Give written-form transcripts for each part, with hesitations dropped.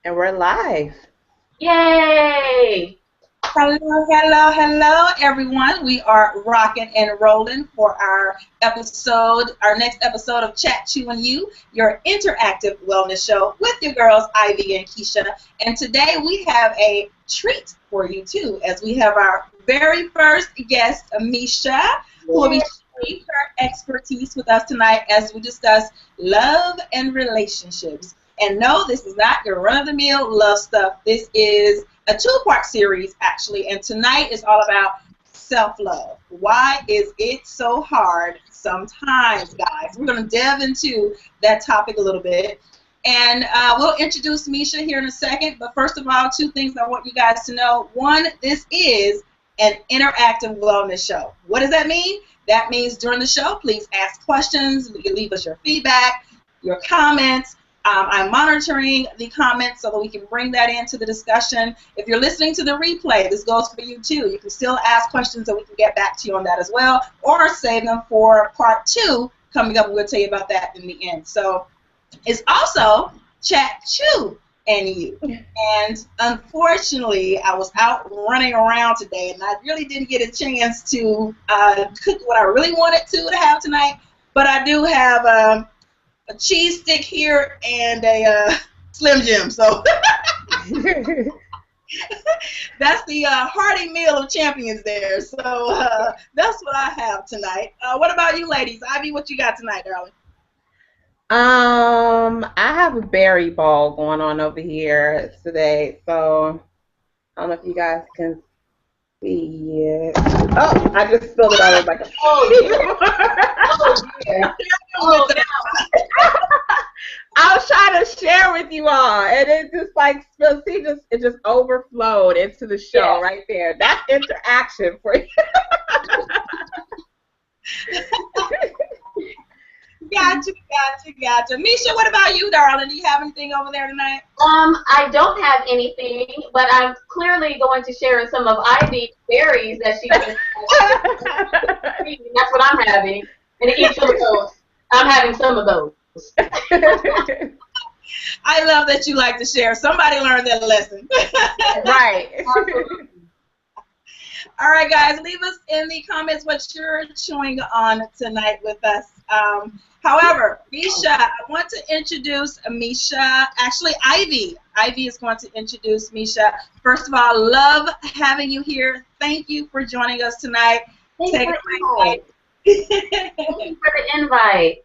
And we're live. Yay! Hello, hello, hello, everyone. We are rocking and rolling for our episode, our next episode of Chat Chew and You, your interactive wellness show with your girls, Ivy and Keisha. And today we have a treat for you, too, as we have our very first guest, Misha, who will be sharing her expertise with us tonight as we discuss love and relationships. And no, this is not your run-of-the-mill love stuff. This is a two-part series, actually, and tonight is all about self-love. Why is it so hard sometimes, guys? We're going to delve into that topic a little bit. And we'll introduce Misha here in a second. But first of all, two things I want you guys to know. One, this is an interactive wellness show. What does that mean? That means during the show, please ask questions. You can leave us your feedback, your comments. I'm monitoring the comments so that we can bring that into the discussion. If you're listening to the replay, this goes for you too. You can still ask questions and we can get back to you on that as well, or save them for part 2 coming up. We'll tell you about that in the end. So it's also Chat Chew and You. And unfortunately, I was out running around today and I really didn't get a chance to cook what I really wanted to have tonight. But I do have a cheese stick here and a Slim Jim. So that's the hearty meal of champions there. So that's what I have tonight. What about you ladies? Ivy, what you got tonight, darling? I have a berry ball going on over here today, so I don't know if you guys can see it. Oh, I just spilled it all over my cup. Oh, dear. Oh, I was trying to share with you all, and it just like spilled. See, it just overflowed into the show right there. That's interaction for you. Gotcha. Misha, what about you, darling? Do you have anything over there tonight? I don't have anything, but I'm clearly going to share some of Ivy's berries that she just That's what I'm having. And each of those, I'm having some of those. I love that you like to share. Somebody learned that lesson. Right. All right, guys, leave us in the comments what you're chewing on tonight with us. However, Misha, I want to introduce Misha. Actually, Ivy. Ivy is going to introduce Misha. First of all, love having you here. Thank you for joining us tonight. Thank you for the invite.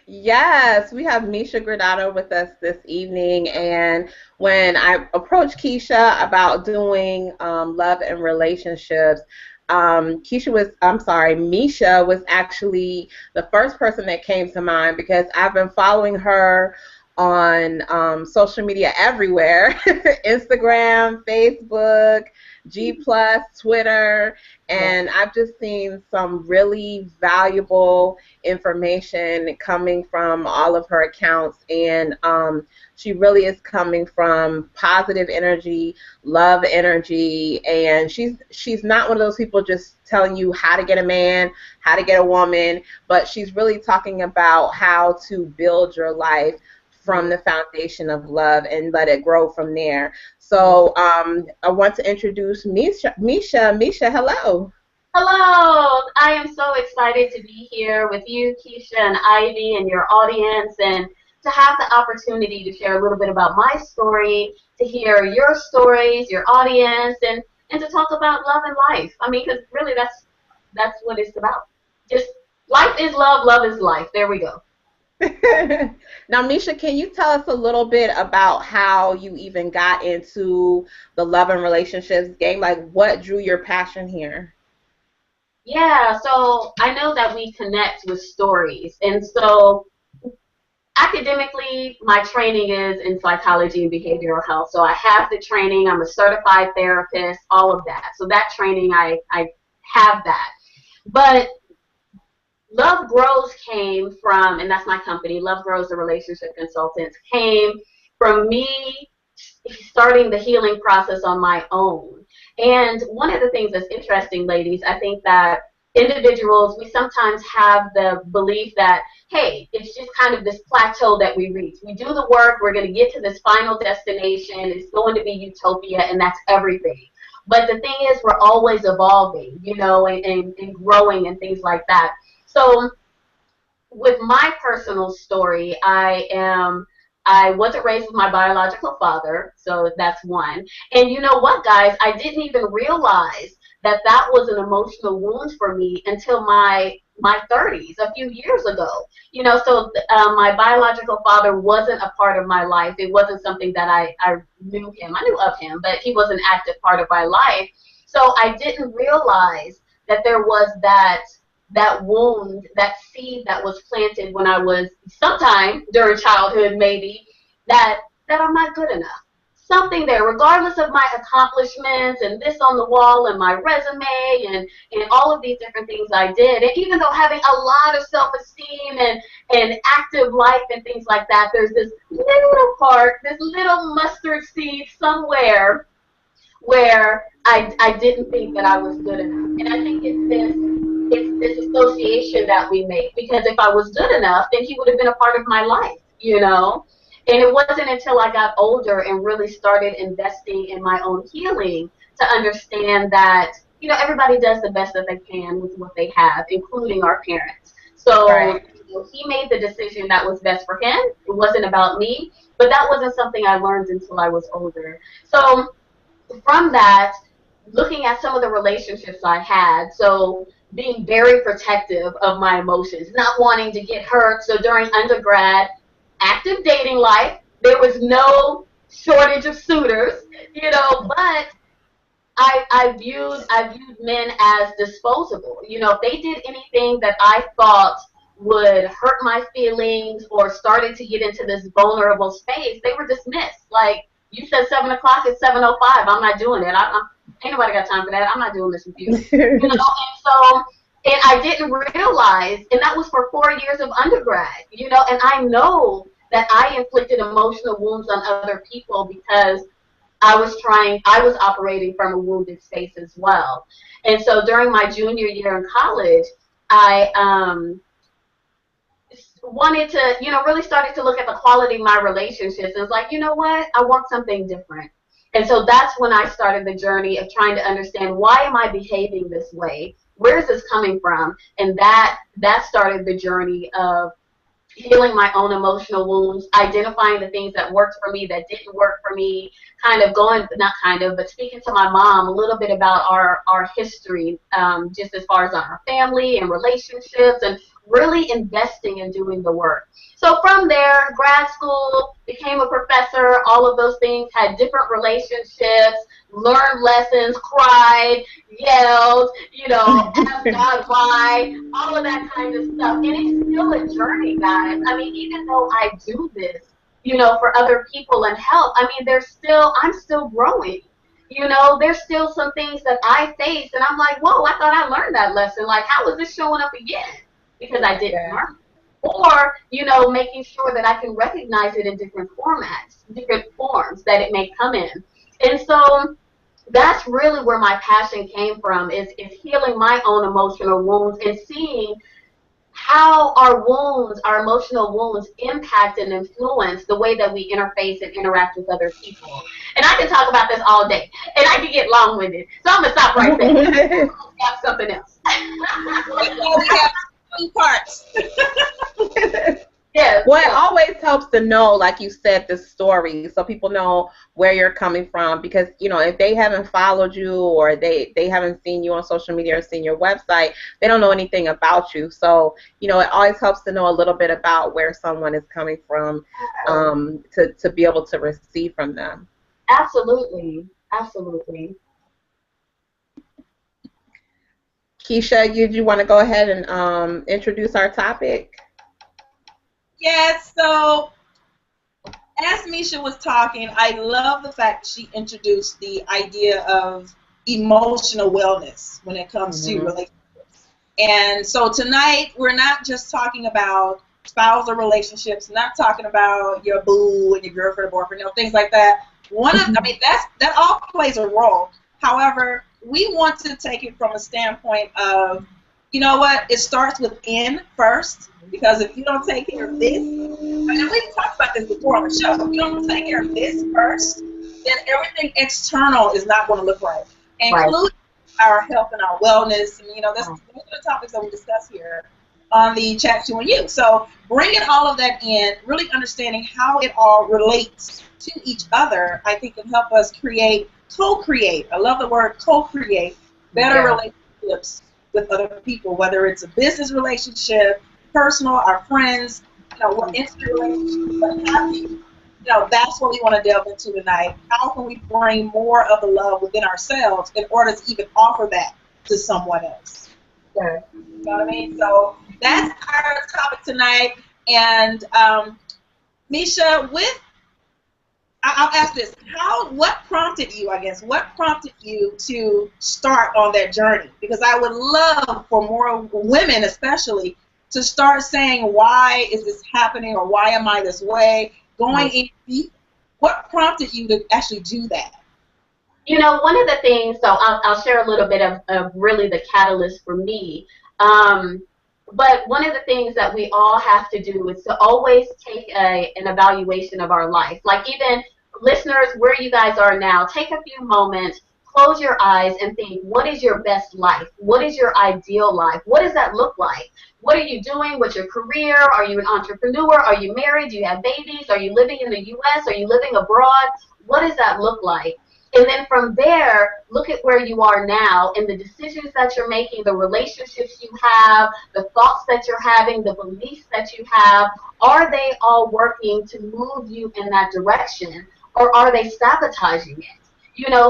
Yes, we have Misha Granado with us this evening, and when I approached Keisha about doing love and relationships, Misha was actually the first person that came to mind because I've been following her on social media everywhere, Instagram, Facebook, G+, Twitter, and I've just seen some really valuable information coming from all of her accounts, and she really is coming from positive energy, love energy, and she's not one of those people just telling you how to get a man, how to get a woman, but she's really talking about how to build your life from the foundation of love and let it grow from there. So I want to introduce Misha. Misha, hello. Hello. I am so excited to be here with you, Keisha and Ivy, and your audience, and to have the opportunity to share a little bit about my story, to hear your stories, your audience, and to talk about love and life. I mean, because really that's what it's about. Just life is love, love is life. There we go. Now, Misha, can you tell us a little bit about how you even got into the love and relationships game? Like, what drew your passion here? Yeah, so I know that we connect with stories. And so academically, my training is in psychology and behavioral health. So I have the training. I'm a certified therapist, all of that. So that training, I have that. But Love Grows came from, and that's my company, Love Grows the Relationship Consultants, came from me starting the healing process on my own. And one of the things that's interesting, ladies, I think that individuals, we sometimes have the belief that hey, it's just kind of this plateau that we reach. We do the work, we're going to get to this final destination, it's going to be utopia, and that's everything. But the thing is, we're always evolving, you know, and growing and things like that. So with my personal story, I wasn't raised with my biological father, so that's one. And you know what, guys? I didn't even realize that that was an emotional wound for me until my 30s, a few years ago. You know, so my biological father wasn't a part of my life. It wasn't something that I knew him. I knew of him, but he was an active part of my life. So I didn't realize that there was that wound, that seed that was planted when I was sometime during childhood, maybe, that I'm not good enough. Something there, regardless of my accomplishments and this on the wall and my resume and all of these different things I did. And even though having a lot of self-esteem and active life and things like that, there's this little part, this little mustard seed somewhere where I didn't think that I was good enough. And I think it's this association that we make, because if I was good enough, then he would have been a part of my life, you know? And it wasn't until I got older and really started investing in my own healing to understand that, you know, everybody does the best that they can with what they have, including our parents. So Right. you know, he made the decision that was best for him. It wasn't about me, but that wasn't something I learned until I was older. So from that, looking at some of the relationships I had, so being very protective of my emotions, not wanting to get hurt. So during undergrad, active dating life, there was no shortage of suitors, you know, but I viewed men as disposable. You know, if they did anything that I thought would hurt my feelings or started to get into this vulnerable space, they were dismissed. Like, you said 7 o'clock, it's 7:05. I'm not doing it. Ain't nobody got time for that. I'm not doing this with you. You know, and so, and I didn't realize, and that was for 4 years of undergrad, you know, and I know that I inflicted emotional wounds on other people because I was operating from a wounded space as well. And so during my junior year in college, I wanted to, you know, really started to look at the quality of my relationships. And was like, you know what? I want something different. And so that's when I started the journey of trying to understand, why am I behaving this way? Where is this coming from? And that started the journey of healing my own emotional wounds, identifying the things that worked for me, that didn't work for me, kind of going, not kind of, but speaking to my mom a little bit about our history, just as far as our family and relationships, and really investing in doing the work. So from there, grad school, became a professor, all of those things, had different relationships, learned lessons, cried, yelled, you know, asked God why, all of that kind of stuff. And it's still a journey, guys. I mean, even though I do this, you know, for other people and help, I mean, I'm still growing. You know, there's still some things that I face, and I'm like, whoa, I thought I learned that lesson. Like, how is this showing up again? Because I didn't learn. Or, you know, making sure that I can recognize it in different formats, different forms that it may come in. And so that's really where my passion came from, is healing my own emotional wounds and seeing how our wounds, our emotional wounds, impact and influence the way that we interface and interact with other people. And I can talk about this all day, and I can get long-winded. So I'm going to stop right there. Have something else. We have two parts. Yeah. Well, it always helps to know, like you said, the story, so people know where you're coming from. Because, you know, if they haven't followed you, or they haven't seen you on social media or seen your website, they don't know anything about you. So, you know, it always helps to know a little bit about where someone is coming from, to be able to receive from them. Absolutely. Absolutely. Keisha, you want to go ahead and introduce our topic? Yes, so as Misha was talking, I love the fact she introduced the idea of emotional wellness when it comes to relationships. And so tonight, we're not just talking about spousal relationships, not talking about your boo and your girlfriend or boyfriend, you know, things like that. That all plays a role. However, we want to take it from a standpoint of You know what? It starts within first, because if you don't take care of this, and we've talked about this before on the show, if you don't take care of this first, then everything external is not going to look right, Right. including our health and our wellness. And, those are the topics that we discuss here on the Chat to and You. So bringing all of that in, really understanding how it all relates to each other, I think can help us co-create. I love the word co-create, better relationships with other people, whether it's a business relationship, personal, our friends, we're into relationships, what have you. That's what we want to delve into tonight. How can we bring more of the love within ourselves in order to even offer that to someone else? Sure. You know what I mean? So that's our topic tonight. And Misha, I'll ask this: what prompted you? I guess what prompted you to start on that journey? Because I would love for more women, especially, to start saying, "Why is this happening?" or "Why am I this way?" Going in deep. What prompted you to actually do that? One of the things. So I'll share a little bit of really the catalyst for me. But one of the things that we all have to do is to always take an evaluation of our life. Like, even listeners, where you guys are now, take a few moments, close your eyes and think, what is your best life? What is your ideal life? What does that look like? What are you doing with your career? Are you an entrepreneur? Are you married? Do you have babies? Are you living in the U.S.? Are you living abroad? What does that look like? And then from there, look at where you are now and the decisions that you're making, the relationships you have, the thoughts that you're having, the beliefs that you have. Are they all working to move you in that direction, or are they sabotaging it?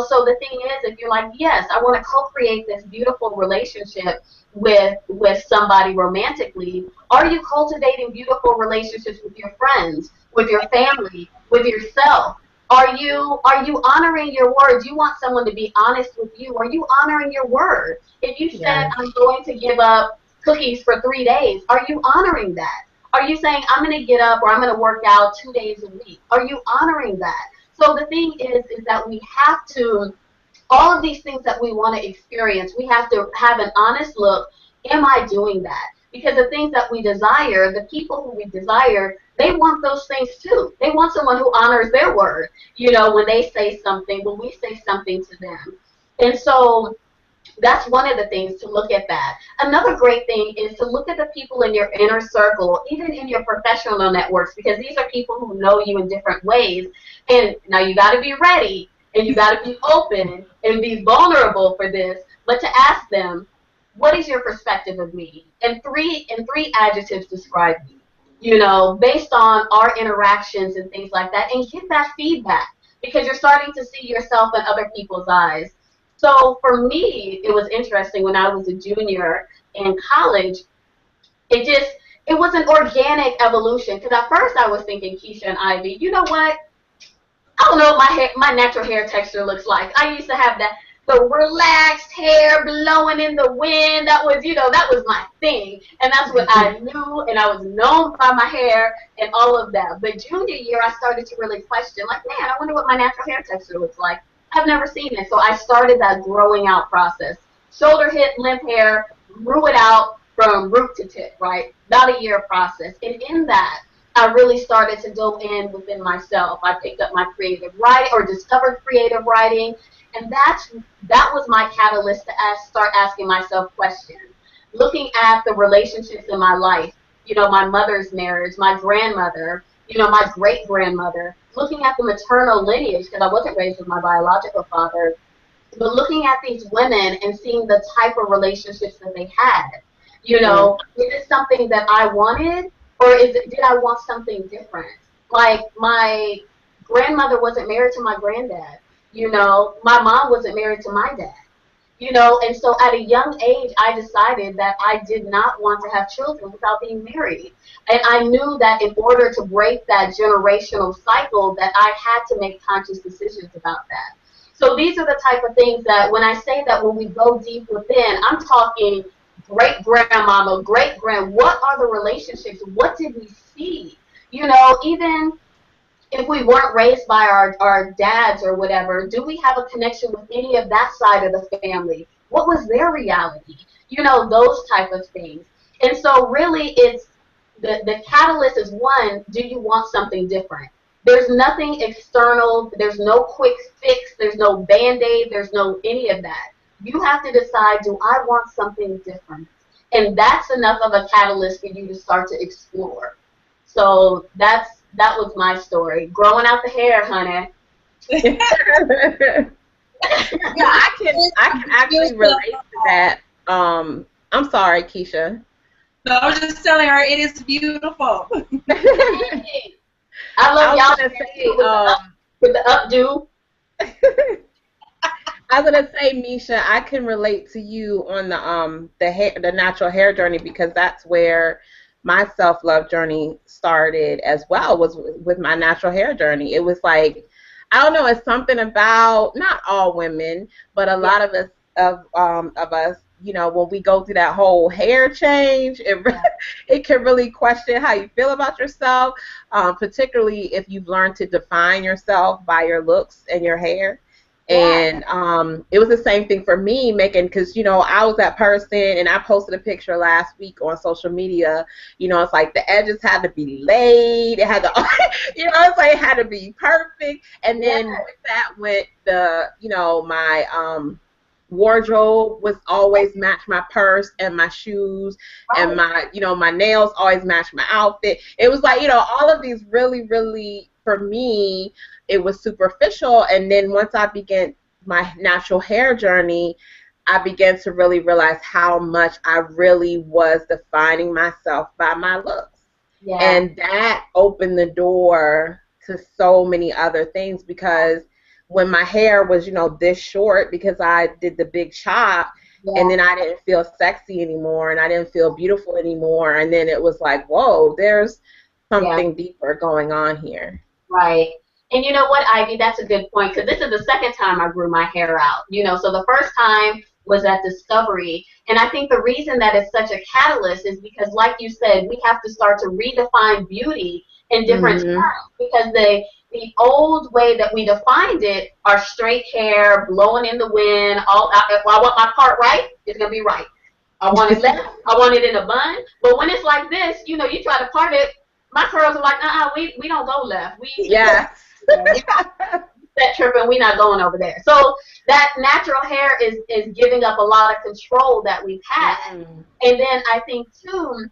So the thing is, if you're like, yes, I want to co-create this beautiful relationship with somebody romantically, are you cultivating beautiful relationships with your friends, with your family, with yourself? Are you honoring your word? You want someone to be honest with you. Are you honoring your word? If you said, I'm going to give up cookies for 3 days, are you honoring that? Are you saying, I'm going to get up or I'm going to work out 2 days a week? Are you honoring that? So the thing is that we have to, all of these things that we want to experience, we have to have an honest look. Am I doing that? Because the things that we desire, the people who we desire, they want those things too. They want someone who honors their word, when they say something, when we say something to them. And so that's one of the things, to look at that. Another great thing is to look at the people in your inner circle, even in your professional networks, because these are people who know you in different ways. And now you got to be ready, and you got to be open and be vulnerable for this, but to ask them, what is your perspective of me? And three adjectives describe me, based on our interactions and things like that, and get that feedback, because you're starting to see yourself in other people's eyes. So for me, it was interesting when I was a junior in college. It was an organic evolution, because at first I was thinking, Keisha and Ivy, you know what? I don't know what my natural hair texture looks like. I used to have the relaxed hair blowing in the wind. That was my thing. And that's what I knew, and I was known by my hair and all of that. But junior year, I started to really question, like, man, I wonder what my natural hair texture looks like. I've never seen it. So I started that growing out process. Shoulder, hip, limp hair, grew it out from root to tip, right? About a year process. And in that, I really started to go in within myself. I picked up my creative writing, or discovered creative writing, and that was my catalyst to start asking myself questions, looking at the relationships in my life. My mother's marriage, my grandmother, my great grandmother, looking at the maternal lineage, because I wasn't raised with my biological father, but looking at these women and seeing the type of relationships that they had. Is it something that I wanted, or did I want something different? Like, my grandmother wasn't married to my granddad. My mom wasn't married to my dad. And so at a young age, I decided that I did not want to have children without being married. And I knew that in order to break that generational cycle, that I had to make conscious decisions about that. So these are the type of things that, when I say that, when we go deep within, I'm talking great-grandmama, great-grand, what are the relationships? What did we see? Even if we weren't raised by our dads or whatever, do we have a connection with any of that side of the family? What was their reality? you know, those type of things. And so really it's the catalyst is, one, do you want something different? There's nothing external, there's no quick fix, there's no band-aid, there's no any of that. You have to decide, do I want something different? And that's enough of a catalyst for you to start to explore. So that was my story. Growing out the hair, honey. Yeah, I can actually relate to that. I'm sorry, Keisha. No, I was just telling her it is beautiful. I love y'all gonna say, with the updo. I was gonna say, Misha, I can relate to you on the natural hair journey, because that's where my self-love journey started as well, was with my natural hair journey. It was like, I don't know, it's something about, not all women, but a lot of us of us, you know, when we go through that whole hair change, it can really question how you feel about yourself, particularly if you've learned to define yourself by your looks and your hair. And it was the same thing for me, because, you know, I was that person, and I posted a picture last week on social media. You know, it's like the edges had to be laid. It had to, you know, it's like it had to be perfect. And then with that went you know, my wardrobe was always match my purse and my shoes, and my, you know, my nails always match my outfit. It was like, you know, all of these really, really, for me, it was superficial. And then once I began my natural hair journey, I began to really realize how much I really was defining myself by my looks. Yeah. And that opened the door to so many other things, because when my hair was, you know, this short, because I did the big chop, and then I didn't feel sexy anymore, and I didn't feel beautiful anymore, and then it was like, whoa, there's something deeper going on here. Right. And you know what, Ivy, that's a good point, because this is the second time I grew my hair out. You know, so the first time was at Discovery, and I think the reason that it's such a catalyst is because, like you said, we have to start to redefine beauty in different terms, because the old way that we defined it are straight hair, blowing in the wind. If I want my part right, it's going to be right. I want it left, I want it in a bun. But when it's like this, you know, you try to part it, my curls are like, we don't go left. That trip, and we're not going over there. So that natural hair is giving up a lot of control that we've had. And then I think, too,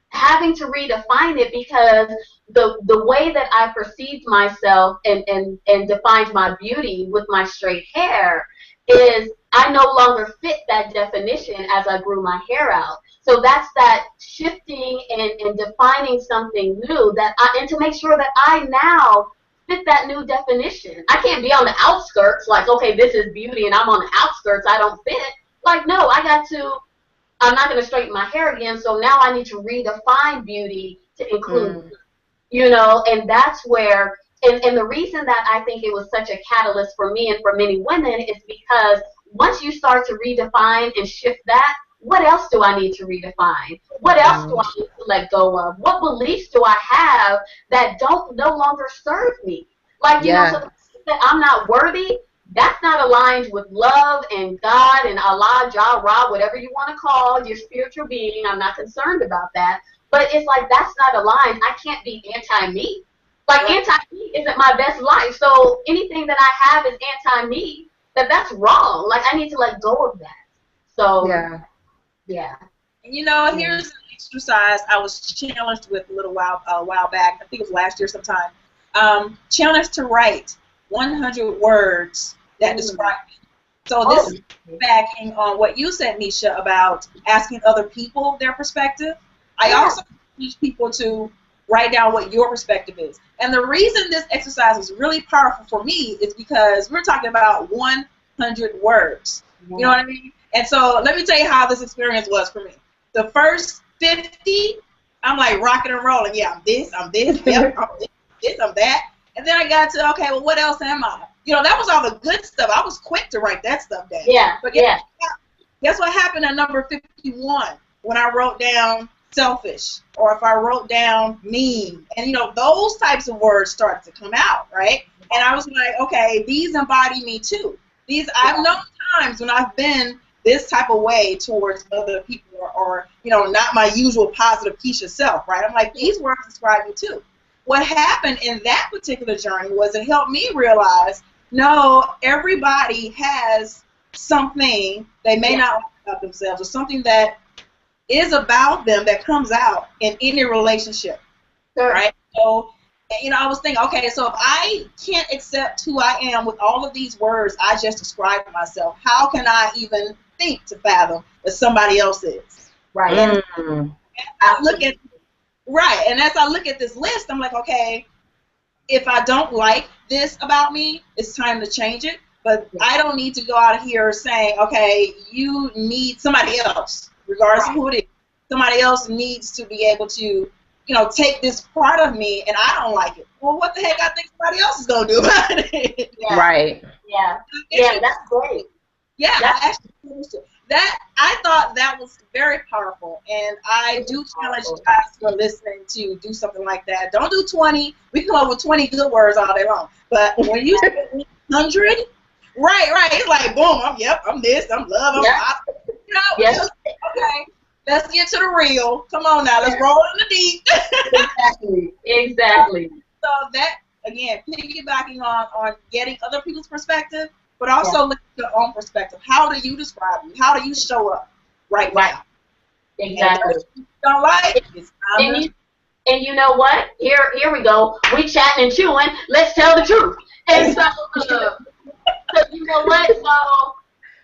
having to redefine it, because the way that I perceived myself and defined my beauty with my straight hair is I no longer fit that definition as I grew my hair out. So that's that shifting and defining something new, and to make sure that I now fit that new definition. I can't be on the outskirts, like, okay, this is beauty, and I'm on the outskirts, I don't fit. Like, no, I'm not going to straighten my hair again, so now I need to redefine beauty to include, you know, and that's where, and the reason that I think it was such a catalyst for me and for many women is because once you start to redefine and shift that, what else do I need to redefine? What else do I need to let go of? What beliefs do I have that no longer serve me? Like, you know, so the fact that I'm not worthy, that's not aligned with love and God and Allah, Jah, Ra, whatever you want to call your spiritual being. I'm not concerned about that. But it's like, that's not aligned. I can't be anti-me. Like, anti-me isn't my best life. So anything that I have is anti-me, that's wrong. Like, I need to let go of that. So, yeah. And you know, here's an exercise I was challenged with a while back. I think it was last year sometime. Challenged to write 100 words that describe me. So this is backing on what you said, Misha, about asking other people their perspective. I also teach people to write down what your perspective is. And the reason this exercise is really powerful for me is because we're talking about 100 words. You know what I mean? And so let me tell you how this experience was for me. The first 50, I'm like rocking and rolling. Yeah, I'm this, I'm this, yep, I'm this, I'm that. And then I got to, okay, well, what else am I? You know, that was all the good stuff. I was quick to write that stuff down. But guess what happened at number 51 when I wrote down selfish, or if I wrote down mean? And, you know, those types of words started to come out, right? And I was like, okay, these embody me too. I've known times when I've been this type of way towards other people, or you know, not my usual positive Keisha self, right? I'm like, these words describe me too. What happened in that particular journey was it helped me realize, no, everybody has something they may not like about themselves, or something that is about them that comes out in any relationship, right? So, you know, I was thinking, okay, so if I can't accept who I am with all of these words I just described myself, how can I even think to fathom that somebody else is? Right. And I look at and as I look at this list, I'm like, okay, if I don't like this about me, it's time to change it. But I don't need to go out of here saying, okay, you need somebody else, regardless of who it is. Somebody else needs to be able to, you know, take this part of me, and I don't like it. Well, what the heck I think somebody else is going to do about it? Right. Yeah, that's great. Yeah, I actually finished it. That, I thought that was very powerful, and I do challenge you guys who are listening to do something like that. Don't do 20. We come up with 20 good words all day long. But when you say 100, right, it's like, boom, I'm this, I'm love, I'm you know, okay, let's get to the real. Come on now, let's roll in the deep. Exactly. So that, again, piggybacking on getting other people's perspective, but also look at your own perspective. How do you describe you? How do you show up right now? Exactly. And if you don't like, it's time and you know what? Here we go. We chatting and chewing. Let's tell the truth. And so, you know what? So,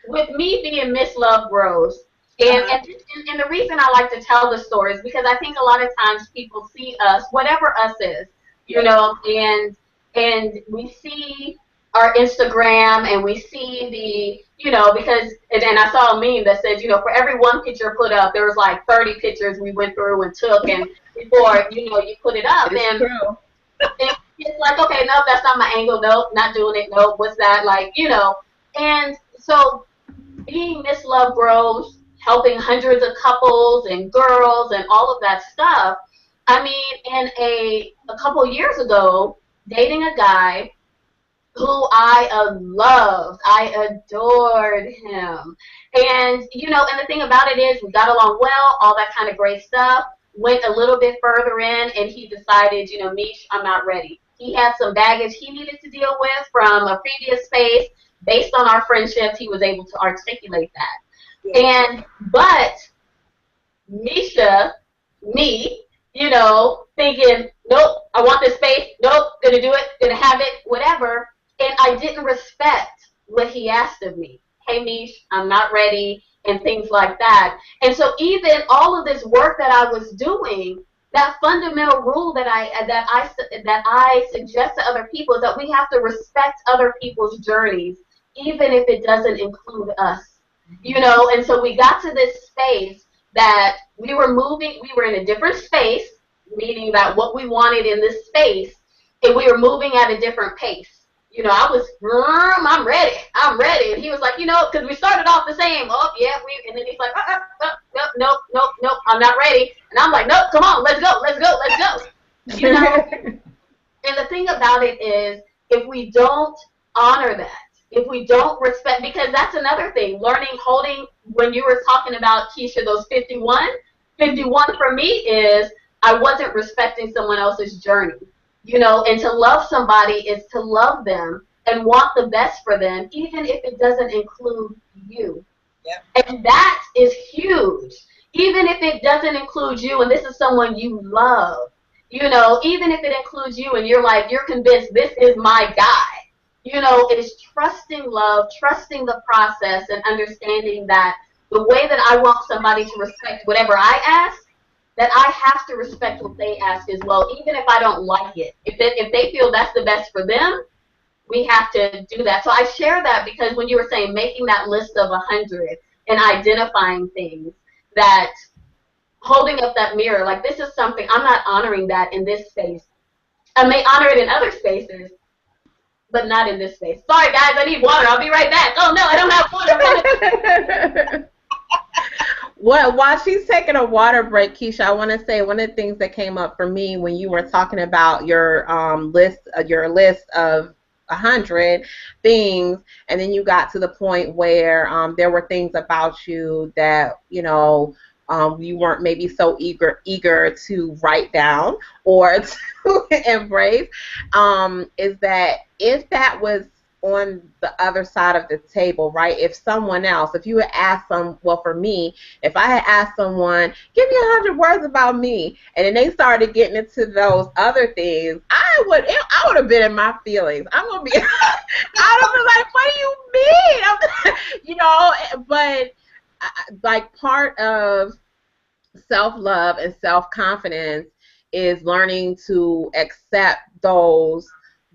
with me being Miss Love Rose, and the reason I like to tell the story is because I think a lot of times people see us, whatever us is, you know, and we see our Instagram, and we see the, you know, because, and I saw a meme that says, you know, for every one picture put up, there was like 30 pictures we went through and took, and before, you know, you put it up, and it's like, okay, no, that's not my angle, no, not doing it, no, what's that, like, you know, and so being Miss Love Rose, helping hundreds of couples and girls and all of that stuff, I mean, in a couple years ago, dating a guy who I loved. I adored him. And, you know, and the thing about it is we got along well, all that kind of great stuff. Went a little bit further in, and he decided, you know, Mish, I'm not ready. He had some baggage he needed to deal with from a previous space. Based on our friendships, he was able to articulate that. And, but Misha, me, you know, thinking, nope, I want this space, nope, gonna do it, gonna have it, whatever. And I didn't respect what he asked of me. Hey, Mish, I'm not ready, and things like that. And so even all of this work that I was doing, that fundamental rule that I suggest to other people is that we have to respect other people's journeys, even if it doesn't include us. You know, and so we got to this space that we were moving, we were in a different space, meaning that what we wanted in this space, and we were moving at a different pace. You know, I was, I'm ready. And he was like, you know, because we started off the same. Oh, yeah, and then he's like, nope, I'm not ready. And I'm like, nope, come on, let's go. You know, and the thing about it is, if we don't honor that, if we don't respect, because that's another thing, holding, when you were talking about, Keisha, those 51 for me is, I wasn't respecting someone else's journey. You know, and to love somebody is to love them and want the best for them, even if it doesn't include you. And that is huge. Even if it doesn't include you, and this is someone you love, you know, even if it includes you and you're like, you're convinced this is my guy, you know, it is trusting love, trusting the process, and understanding that the way that I want somebody to respect whatever I ask, that I have to respect what they ask as well, even if I don't like it. If they feel that's the best for them, we have to do that. So I share that because when you were saying making that list of 100 and identifying things, that holding up that mirror, like this is something, I'm not honoring that in this space. I may honor it in other spaces, but not in this space. Sorry, guys, I need water. I'll be right back. Oh, no, I don't have water. Well, while she's taking a water break, Keisha, I want to say one of the things that came up for me when you were talking about your list of 100 things, and then you got to the point where there were things about you that, you weren't maybe so eager to write down or to embrace, is that if that was on the other side of the table, right? If someone else, if you had asked well, for me, if I had asked someone, give me 100 words about me, and then they started getting into those other things, I would have been in my feelings. I'm gonna be, I would have been like, what do you mean? But like part of self-love and self-confidence is learning to accept those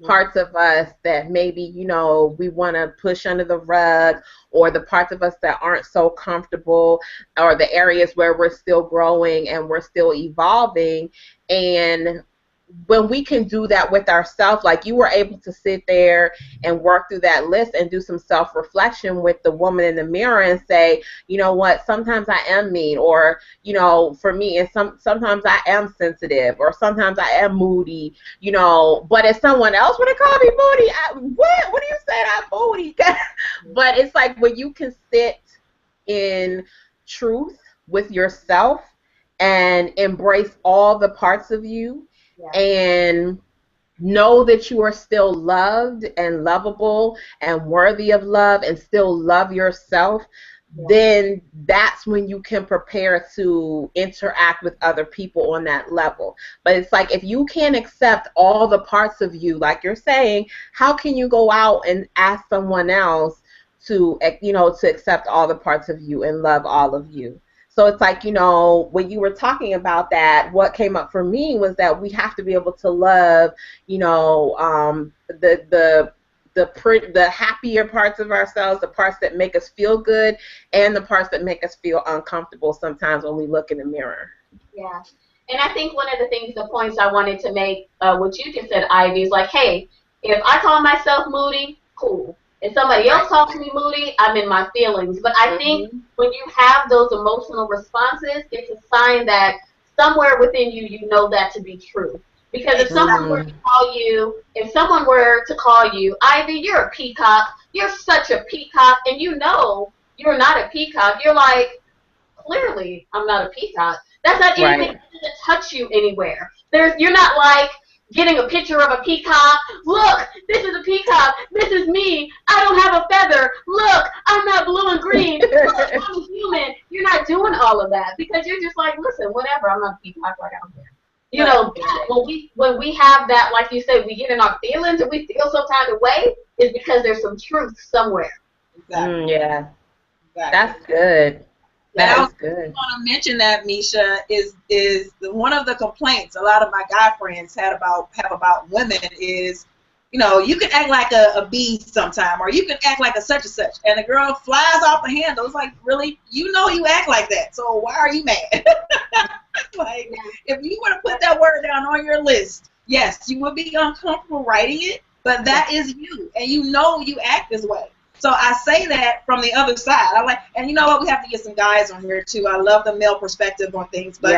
parts of us that maybe, we want to push under the rug, or the parts of us that aren't so comfortable, or the areas where we're still growing and we're still evolving. And when we can do that with ourselves, like you were able to sit there and work through that list and do some self-reflection with the woman in the mirror and say, you know what, sometimes I am mean, or, for me, it's sometimes I am sensitive, or sometimes I am moody, but if someone else would have called me moody, what do you say I'm moody? But it's like when you can sit in truth with yourself and embrace all the parts of you, and know that you are still loved and lovable and worthy of love, and still love yourself, then that's when you can prepare to interact with other people on that level. But it's like, if you can't accept all the parts of you, like you're saying, how can you go out and ask someone else to, to accept all the parts of you and love all of you? So it's like, when you were talking about that, what came up for me was that we have to be able to love, the happier parts of ourselves, the parts that make us feel good, and the parts that make us feel uncomfortable sometimes when we look in the mirror. Yeah. And I think one of the points I wanted to make, what you just said, Ivy, is like, hey, if I call myself moody, cool. If somebody else calls me moody, I'm in my feelings. But I think when you have those emotional responses, it's a sign that somewhere within you, you know that to be true. Because if someone were to call you, Ivy, you're a peacock, you're such a peacock, and you know you're not a peacock, you're like, clearly I'm not a peacock. That's not anything that doesn't touch you anywhere. You're not like getting a picture of a peacock. Look, this is a peacock. This is me. I don't have a feather. Look, I'm not blue and green. Look, I'm human. You're not doing all of that because you're just like, listen, whatever. I'm not a peacock. Like, I don't care. When we have that, like you said, we get in our feelings and we feel some kind of way, is because there's some truth somewhere. Exactly. Yeah. Exactly. That's good. That's good. I want to mention that, Misha, is one of the complaints a lot of my guy friends have about women is, you can act like a bee sometime, or you can act like a such and such, and the girl flies off the handle. It's like, really, you act like that, so why are you mad? Like, if you were to put that word down on your list, yes, you would be uncomfortable writing it, but that is you, and you act this way. So I say that from the other side. And you know what? We have to get some guys on here too. I love the male perspective on things, but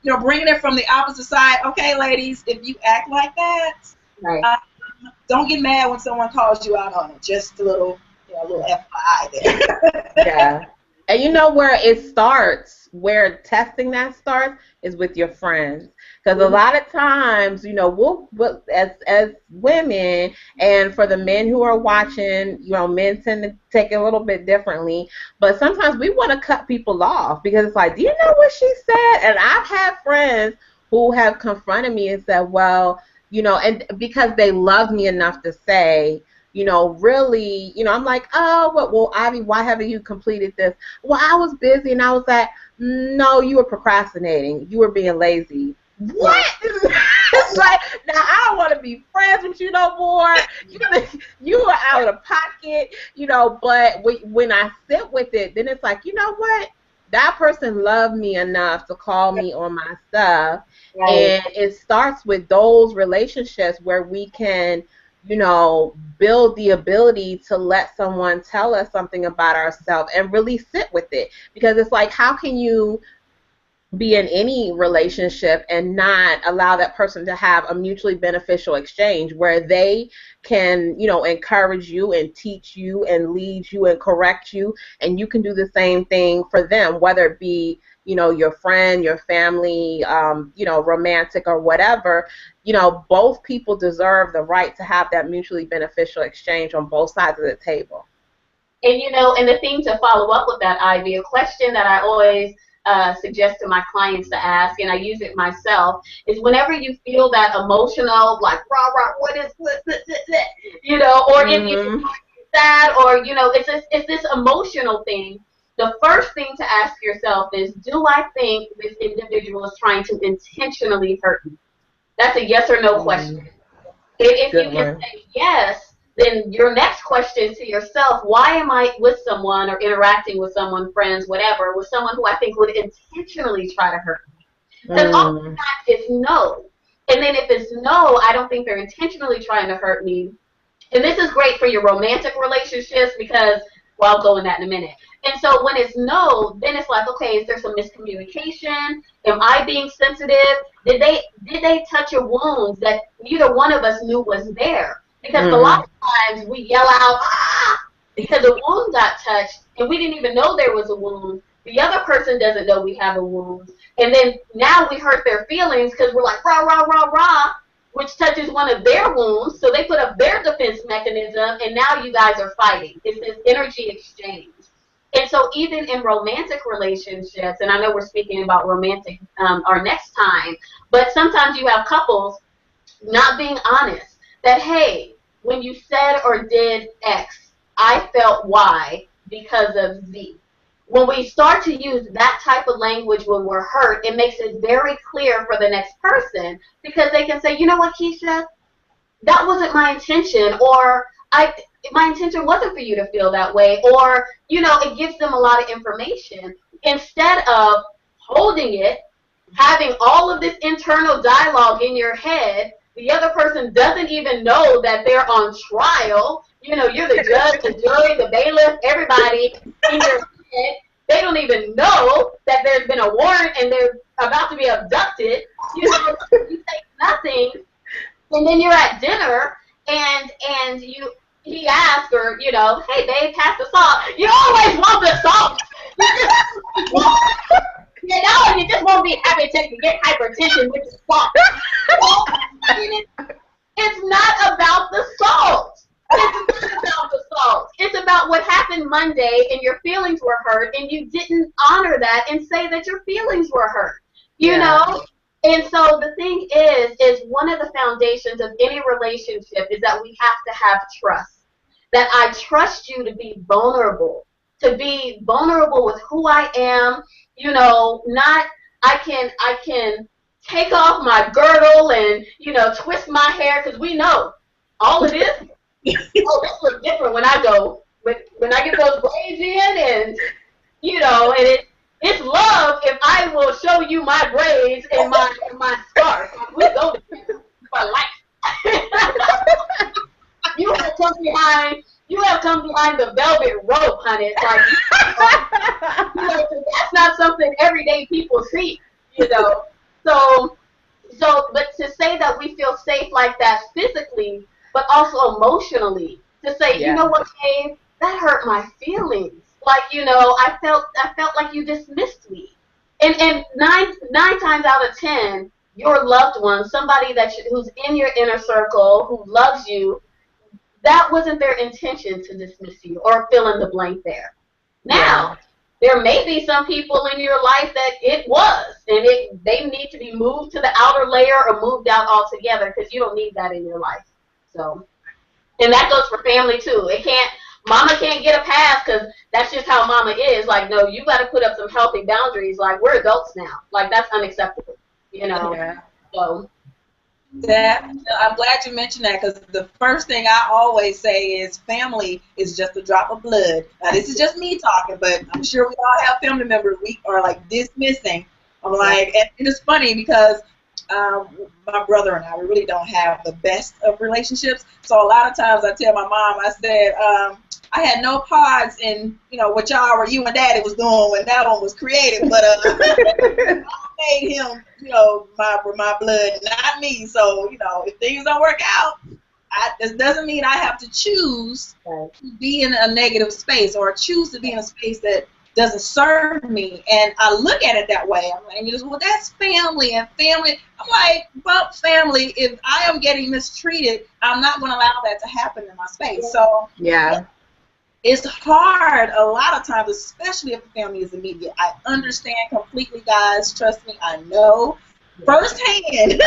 bringing it from the opposite side. Okay, ladies, if you act like that, don't get mad when someone calls you out on it. Just a little FYI there. Yeah, and where it starts, where testing that starts, is with your friends. Because a lot of times, we'll as women, and for the men who are watching, men tend to take it a little bit differently. But sometimes we want to cut people off because it's like, do you know what she said? And I've had friends who have confronted me and said, well, and because they love me enough to say, really, I'm like, oh, well, Ivy, why haven't you completed this? Well, I was busy, and I was like, no, you were procrastinating. You were being lazy. What? It's like, now I don't want to be friends with you no more. You are out of pocket, but when I sit with it, then it's like, you know what? That person loved me enough to call me on my stuff. And it starts with those relationships where we can, build the ability to let someone tell us something about ourselves and really sit with it. Because it's like, how can you be in any relationship and not allow that person to have a mutually beneficial exchange where they can, encourage you and teach you and lead you and correct you, and you can do the same thing for them, whether it be, your friend, your family, romantic or whatever. Both people deserve the right to have that mutually beneficial exchange on both sides of the table. And and the thing to follow up with that, Ivy, a question that I always suggest to my clients to ask, and I use it myself, is whenever you feel that emotional, like rah rah, what, or if you're sad, or it's this emotional thing. The first thing to ask yourself is, do I think this individual is trying to intentionally hurt me? That's a yes or no question. If you can say yes, then your next question to yourself, why am I with someone or interacting with someone, friends, whatever, with someone who I think would intentionally try to hurt me? Because oftentimes it's no. And then if it's no, I don't think they're intentionally trying to hurt me. And this is great for your romantic relationships because, well, I'll go in that in a minute. And so when it's no, then it's like, okay, is there some miscommunication? Am I being sensitive? Did they touch a wound that neither one of us knew was there? Because a lot of times we yell out, ah, because a wound got touched, and we didn't even know there was a wound. The other person doesn't know we have a wound. And then now we hurt their feelings because we're like, rah, rah, rah, rah, which touches one of their wounds. So they put up their defense mechanism, and now you guys are fighting. It's this energy exchange. And so even in romantic relationships, and I know we're speaking about romantic our next time, but sometimes you have couples not being honest that, hey, when you said or did X, I felt Y because of Z. When we start to use that type of language when we're hurt, it makes it very clear for the next person, because they can say, you know what, Keisha, that wasn't my intention, or my intention wasn't for you to feel that way, or, it gives them a lot of information. Instead of holding it, having all of this internal dialogue in your head, the other person doesn't even know that they're on trial. You're the judge, the jury, the bailiff, everybody in your head. They don't even know that there's been a warrant and they're about to be abducted. You say nothing, and then you're at dinner, and he asks, or hey babe, pass the salt. You always want the salt. You just won't be happy to get hypertension with the salt. It's not about the salt. It's not about the salt. It's about what happened Monday, and your feelings were hurt, and you didn't honor that and say that your feelings were hurt. You know? And so the thing is one of the foundations of any relationship is that we have to have trust. That I trust you to be vulnerable with who I am. Not I can take off my girdle and twist my hair, because we know all of this. Oh, this looks different when I get those braids in, and and it's love if I will show you my braids and my scarf. We go for life. You have come behind the velvet rope, honey. It's like that's not something everyday people see. So, but to say that we feel safe like that physically, but also emotionally, to say, you know what, Dave, that hurt my feelings. Like, I felt like you dismissed me. And nine times out of 10, your loved one, somebody who's in your inner circle, who loves you, that wasn't their intention to dismiss you or fill in the blank there. Now, there may be some people in your life that it was, and they need to be moved to the outer layer or moved out altogether, because you don't need that in your life. So, and that goes for family too. Mama can't get a pass because that's just how mama is. Like, no, you got to put up some healthy boundaries. Like, we're adults now. Like, that's unacceptable. So. I'm glad you mentioned that, because the first thing I always say is family is just a drop of blood. Now, this is just me talking, but I'm sure we all have family members we are like dismissing. I'm like, and it's funny because my brother and I, we really don't have the best of relationships. So a lot of times I tell my mom, I said, I had no parts in, what you and Daddy was doing when that one was created, but made him, my blood, not me. So, if things don't work out, this doesn't mean I have to choose to be in a negative space or choose to be in a space that doesn't serve me. And I look at it that way. I'm like, well, that's family and family. I'm like, but family, if I am getting mistreated, I'm not going to allow that to happen in my space. So yeah, it's hard a lot of times, especially if the family is immediate. I understand completely, guys. Trust me, I know firsthand.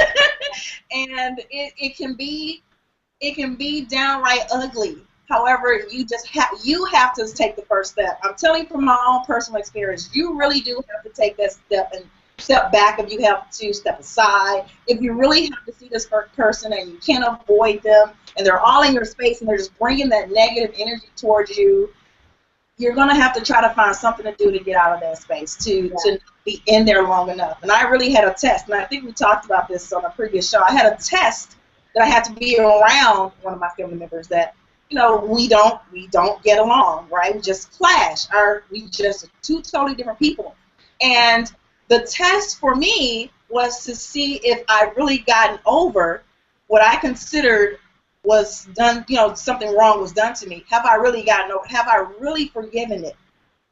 And it can be downright ugly. However, you have to take the first step. I'm telling you from my own personal experience, you really do have to take that step and step back if you have to, step aside. If you really have to see this person and you can't avoid them and they're all in your space and they're just bringing that negative energy towards you, you're going to have to try to find something to do to get out of that space, to be in there long enough. And I really had a test, and I think we talked about this on a previous show. I had a test that I had to be around one of my family members that, we don't get along, right? We just clash. We just two totally different people. And the test for me was to see if I really gotten over what I considered was done, something wrong was done to me. Have I really gotten over? Have I really forgiven it?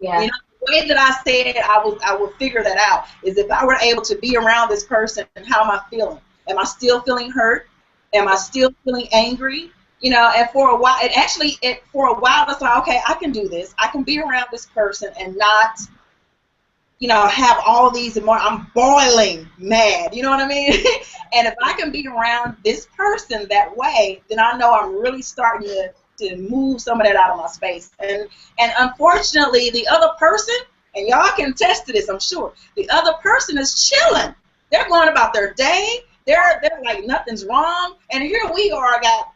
Yeah. The way that I said it, I would figure that out, is if I were able to be around this person, and how am I feeling? Am I still feeling hurt? Am I still feeling angry? And for a while, it's like, okay, I can do this. I can be around this person and not, have all these emotions. I'm boiling mad. You know what I mean? And if I can be around this person that way, then I know I'm really starting to move some of that out of my space. And unfortunately, the other person, and y'all can attest to this, I'm sure, the other person is chilling. They're going about their day. They're like nothing's wrong. And here we are, got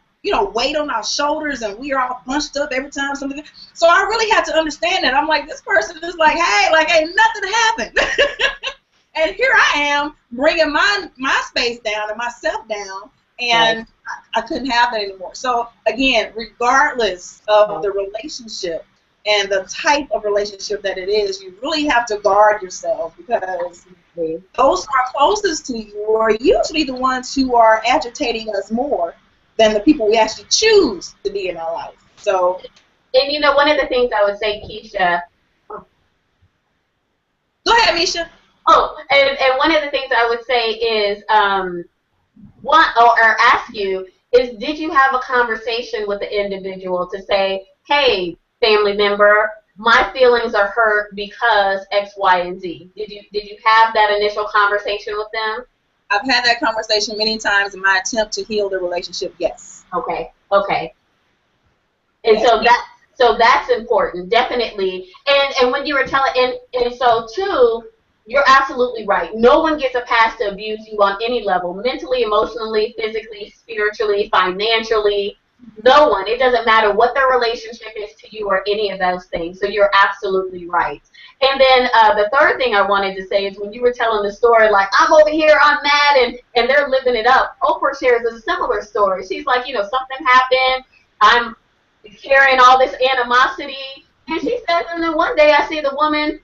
weight on our shoulders, and we are all bunched up every time something. So I really had to understand that. I'm like, this person is like, hey, ain't nothing happened. And here I am bringing my space down and myself down, and I couldn't have that anymore. So again, regardless of the relationship and the type of relationship that it is, you really have to guard yourself, because those who are closest to you are usually the ones who are agitating us more than the people we actually choose to be in our life. So, and one of the things I would say, Keisha. Go ahead, Misha. Oh, and one of the things I would say is, or ask you is, did you have a conversation with the individual to say, hey, family member, my feelings are hurt because X, Y, and Z? Did you have that initial conversation with them? I've had that conversation many times in my attempt to heal the relationship. Yes. Okay. And so that's important, definitely. And when you were telling, and so too, you're absolutely right. No one gets a pass to abuse you on any level, mentally, emotionally, physically, spiritually, financially. No one. It doesn't matter what their relationship is to you or any of those things. So you're absolutely right. And then the third thing I wanted to say is, when you were telling the story, like, I'm over here, I'm mad, and they're living it up. Oprah shares a similar story. She's like, something happened. I'm carrying all this animosity. And she says, and then one day I see the woman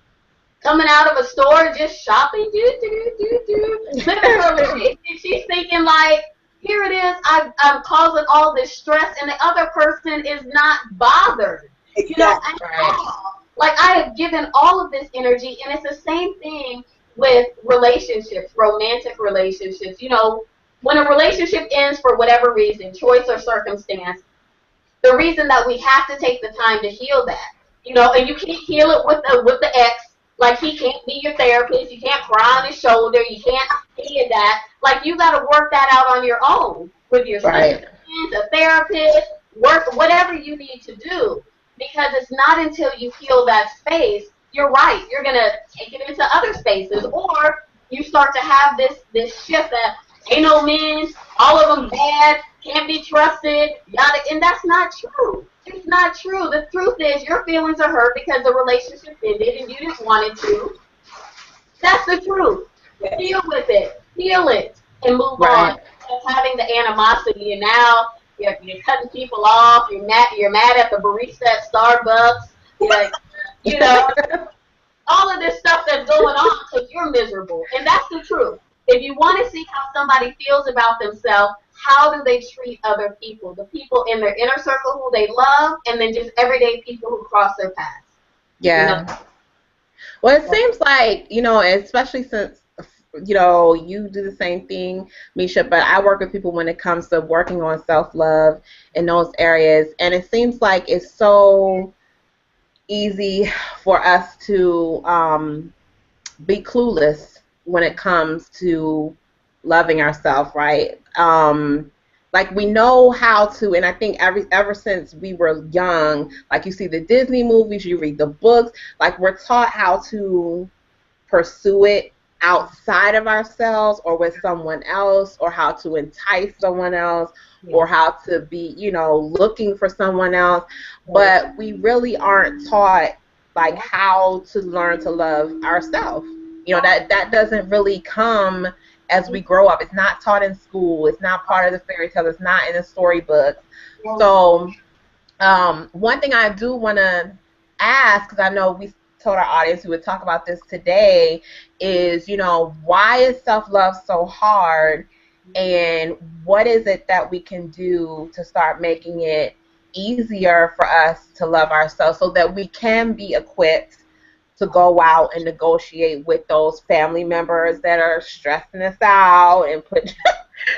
coming out of a store just shopping, living her life. And she's thinking, like, here it is, I'm causing all this stress, and the other person is not bothered. Exactly. Like, I have given all of this energy, and it's the same thing with relationships, romantic relationships. When a relationship ends for whatever reason, choice or circumstance, the reason that we have to take the time to heal that, and you can't heal it with the ex. Like, he can't be your therapist. You can't cry on his shoulder. You can't hear that. Like, you got to work that out on your own with your friends, a therapist, work whatever you need to do. Because it's not until you heal that space, you're right, you're going to take it into other spaces, or you start to have this shift that ain't no men, all of them bad, can't be trusted, and that's not true. It's not true. The truth is, your feelings are hurt because the relationship ended and you didn't want it to. That's the truth. Deal with it. Heal it and move on. Just having the animosity, and now you're cutting people off. You're mad at the barista at Starbucks. Like, all of this stuff that's going on because you're miserable. And that's the truth. If you want to see how somebody feels about themselves, how do they treat other people? The people in their inner circle who they love, and then just everyday people who cross their paths. You know? Yeah. Well, it seems like, especially since, you do the same thing, Misha, but I work with people when it comes to working on self-love in those areas. And it seems like it's so easy for us to be clueless when it comes to loving ourselves, right? Like we know how to, and I think ever since we were young, like you see the Disney movies, you read the books, like we're taught how to pursue it outside of ourselves or with someone else, or how to entice someone else, or how to be, looking for someone else. But we really aren't taught like how to learn to love ourselves. That doesn't really come as we grow up. It's not taught in school. It's not part of the fairy tale. It's not in the storybooks. So one thing I do want to ask, because I know we told our audience we would talk about this today, is, why is self-love so hard, and what is it that we can do to start making it easier for us to love ourselves so that we can be equipped to go out and negotiate with those family members that are stressing us out and put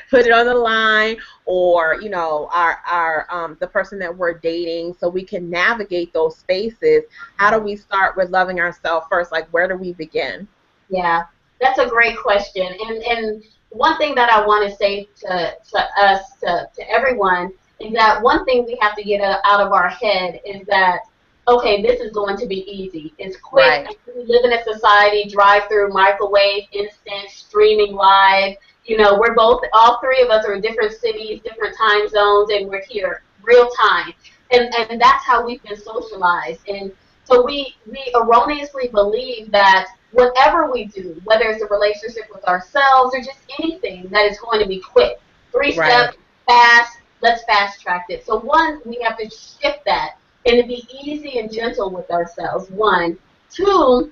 put it on the line, or our the person that we're dating, so we can navigate those spaces. How do we start with loving ourselves first? Like, where do we begin? Yeah, that's a great question. And one thing that I want to say to us, to everyone, is that one thing we have to get out of our head is that, okay, this is going to be easy. It's quick. Right. We live in a society, drive through, microwave, instant, streaming live. All three of us are in different cities, different time zones, and we're here real time. And that's how we've been socialized. And so we erroneously believe that whatever we do, whether it's a relationship with ourselves or just anything, that is going to be quick. Three Right. steps, fast, let's fast track it. So one, we have to shift that and to be easy and gentle with ourselves, one. Two,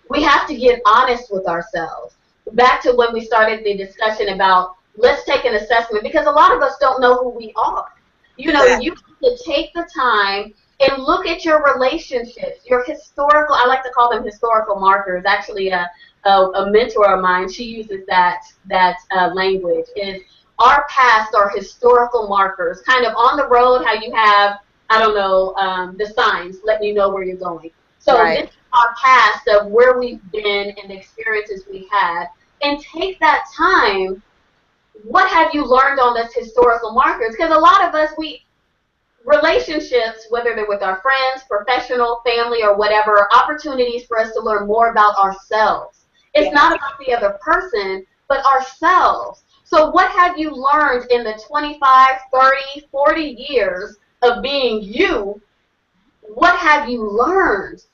we have to get honest with ourselves. Back to when we started the discussion about, let's take an assessment, because a lot of us don't know who we are. You have to take the time and look at your relationships, your historical, I like to call them historical markers. Actually, a mentor of mine, she uses that language, is our past are historical markers, kind of on the road, how you have, I don't know, the signs letting you know where you're going. So Right. this is our past of where we've been and the experiences we had, and take that time. What have you learned on this historical markers? Because a lot of us, relationships, whether they're with our friends, professional, family, or whatever, are opportunities for us to learn more about ourselves. It's not about the other person, but ourselves. So what have you learned in the 25, 30, 40 years of being you? What have you learned?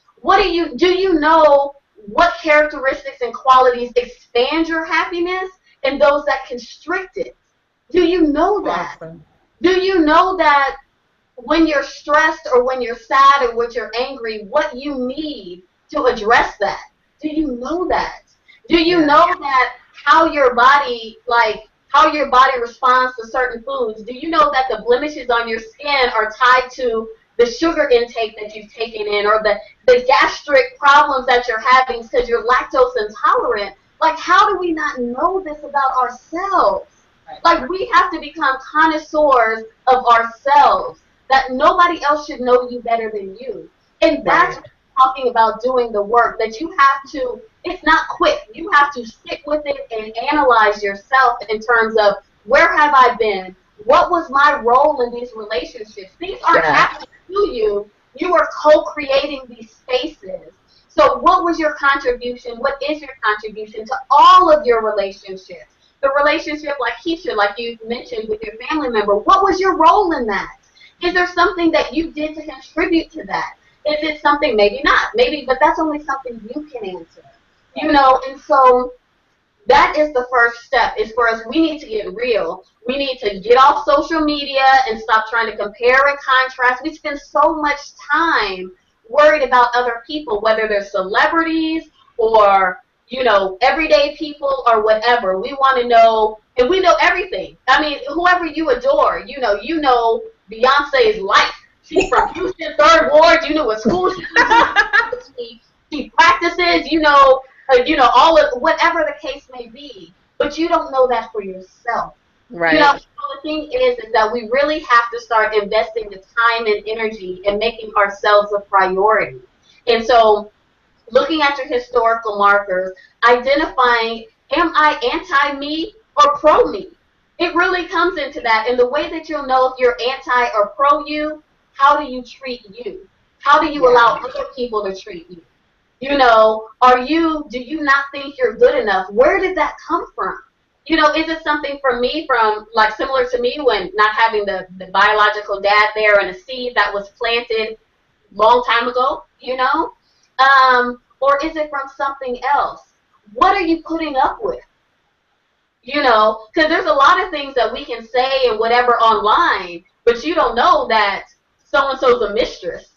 Do you know what characteristics and qualities expand your happiness and those that constrict it? Do you know that? Awesome. Do you know that when you're stressed or when you're sad or when you're angry, what you need to address that? Do you know that? Do you know that how your body responds to certain foods? Do you know that the blemishes on your skin are tied to the sugar intake that you've taken in, or the gastric problems that you're having because you're lactose intolerant? Like, how do we not know this about ourselves? Like, we have to become connoisseurs of ourselves, that nobody else should know you better than you. And that's what I'm talking about, doing the work, that you have to, it's not quick. You have to stick with it and analyze yourself in terms of, where have I been? What was my role in these relationships? These aren't happening to you. You are co-creating these spaces. So what was your contribution? What is your contribution to all of your relationships? The relationship, like Keisha, like you mentioned, with your family member, what was your role in that? Is there something that you did to contribute to that? Is it something, maybe not, maybe, but that's only something you can answer. And so that is the first step, is for us, we need to get real. We need to get off social media and stop trying to compare and contrast. We spend so much time worried about other people, whether they're celebrities or, you know, everyday people or whatever. We want to know, and we know everything. I mean, whoever you adore, you know Beyonce's life. She's from Houston, 3rd Ward. You know what school she practices. All of whatever the case may be. But you don't know that for yourself. Right. You know, so the thing is that we really have to start investing the time and energy and making ourselves a priority. And so, looking at your historical markers, identifying, am I anti-me or pro-me? It really comes into that. And the way that you'll know if you're anti or pro-you, how do you treat you? How do you allow other people to treat you? You know, do you not think you're good enough? Where did that come from? You know, is it something from me, like similar to me when not having the biological dad there and a seed that was planted long time ago, you know? Or is it from something else? What are you putting up with? You know, because there's a lot of things that we can say and whatever online, but you don't know that so-and-so's a mistress.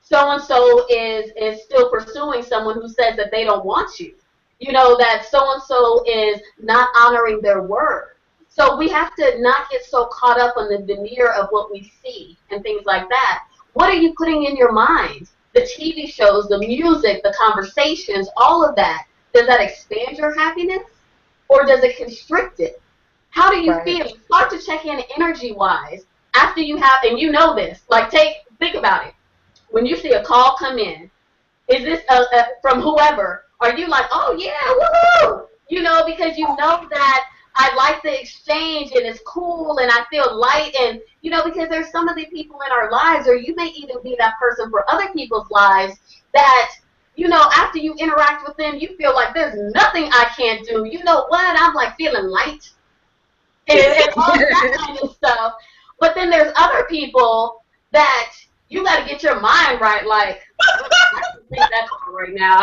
So-and-so is still pursuing someone who says that they don't want you. You know, that so-and-so is not honoring their word. So we have to not get so caught up on the veneer of what we see and things like that. What are you putting in your mind? The TV shows, the music, the conversations, all of that. Does that expand your happiness or does it constrict it? How do you feel? Start to check in energy-wise after you have, and you know this, like think about it. When you see a call come in, is this from whoever? Are you like, oh yeah, woohoo? You know, because you know that I like the exchange and it's cool and I feel light and, you know, because there's some of the people in our lives, or you may even be that person for other people's lives that, you know, after you interact with them, you feel like there's nothing I can't do. You know what? I'm like feeling light and all that kind of stuff. But then there's other people that you got to get your mind right. Like, I don't think that's right now.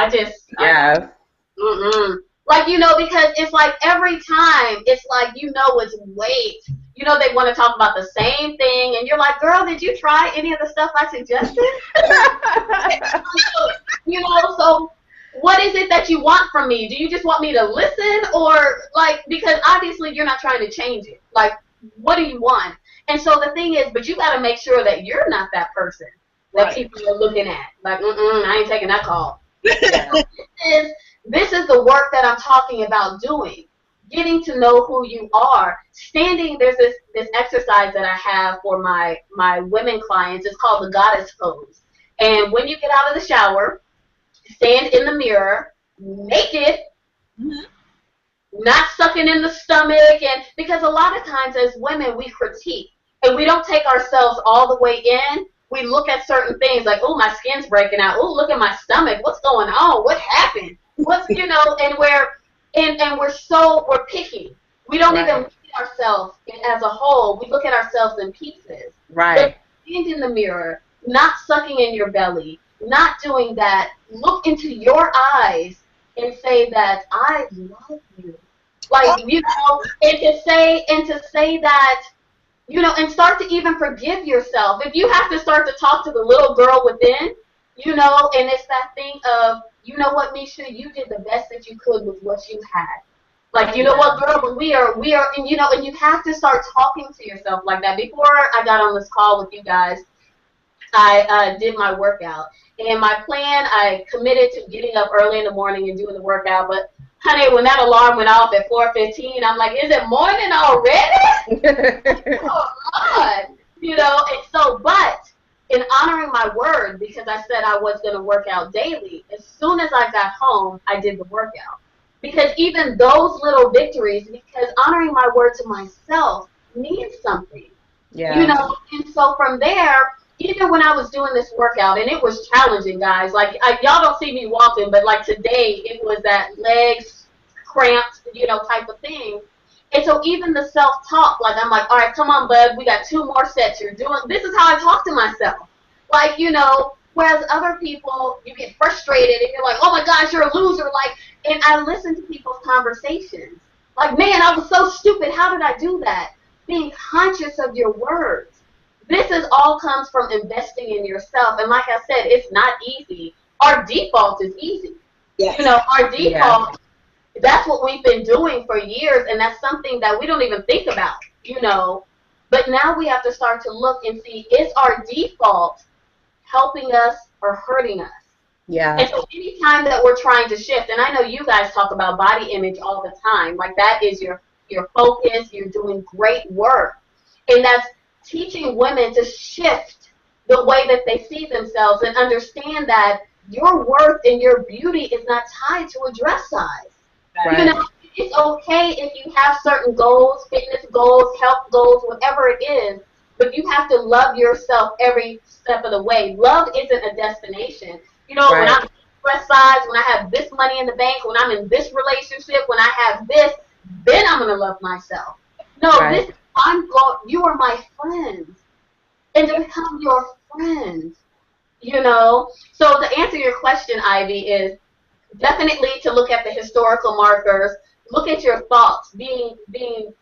Like, you know, because it's like every time it's like, you know, it's weight. You know, they want to talk about the same thing. And you're like, girl, did you try any of the stuff I suggested? You know, so what is it that you want from me? Do you just want me to listen? Or, like, because obviously you're not trying to change it. Like, what do you want? And so the thing is, but you got to make sure that you're not that person that people are looking at. Like, I ain't taking that call. This is the work that I'm talking about doing. Getting to know who you are. There's this exercise that I have for my women clients. It's called the goddess pose. And when you get out of the shower, stand in the mirror, naked, not sucking in the stomach, and because a lot of times as women we critique and we don't take ourselves all the way in. We look at certain things like, oh, my skin's breaking out. Oh, look at my stomach. What's going on? What happened? What's, you know, and we're picky. We don't even look at ourselves as a whole. We look at ourselves in pieces. Right. But stand in the mirror, not sucking in your belly, not doing that. Look into your eyes and say that I love you. Like, you know, and to say that, you know, and start to even forgive yourself. If you have to start to talk to the little girl within, you know, and it's that thing of, you know what, Misha, you did the best that you could with what you had. Like, you know what, girl, but we are, and you know, and you have to start talking to yourself like that. Before I got on this call with you guys, I did my workout. And my plan, I committed to getting up early in the morning and doing the workout. But, honey, when that alarm went off at 4:15, I'm like, is it morning already? Oh, God. You know, and so, but in honoring my word, because I said I was going to work out daily, as soon as I got home, I did the workout. Because even those little victories, because honoring my word to myself means something. Yeah. You know, and so from there, even when I was doing this workout, and it was challenging, guys. Like, y'all don't see me walking, but like today, it was that legs cramped, you know, type of thing. And so even the self-talk, like I'm like, all right, come on, bud, we got 2 more sets. You're doing. This is how I talk to myself. Like, you know, whereas other people, you get frustrated and you're like, oh my gosh, you're a loser. Like, and I listen to people's conversations. Like, man, I was so stupid. How did I do that? Being conscious of your words. This is all comes from investing in yourself. And like I said, it's not easy. Our default is easy. Yes. You know, our Yeah. default, that's what we've been doing for years, and that's something that we don't even think about, you know. But now we have to start to look and see, is our default helping us or hurting us? Yeah. And so anytime that we're trying to shift, and I know you guys talk about body image all the time, like that is your focus, you're doing great work. And that's teaching women to shift the way that they see themselves and understand that your worth and your beauty is not tied to a dress size. You Right. know, it's okay if you have certain goals, fitness goals, health goals, whatever it is, but you have to love yourself every step of the way. Love isn't a destination. You know, when Right. I'm dress size, when I have this money in the bank, when I'm in this relationship, when I have this, then I'm gonna love myself. No, Right. this you are my friends. And to become your friend, you know. So to answer your question, Ivy, is definitely to look at the historical markers, look at your thoughts, being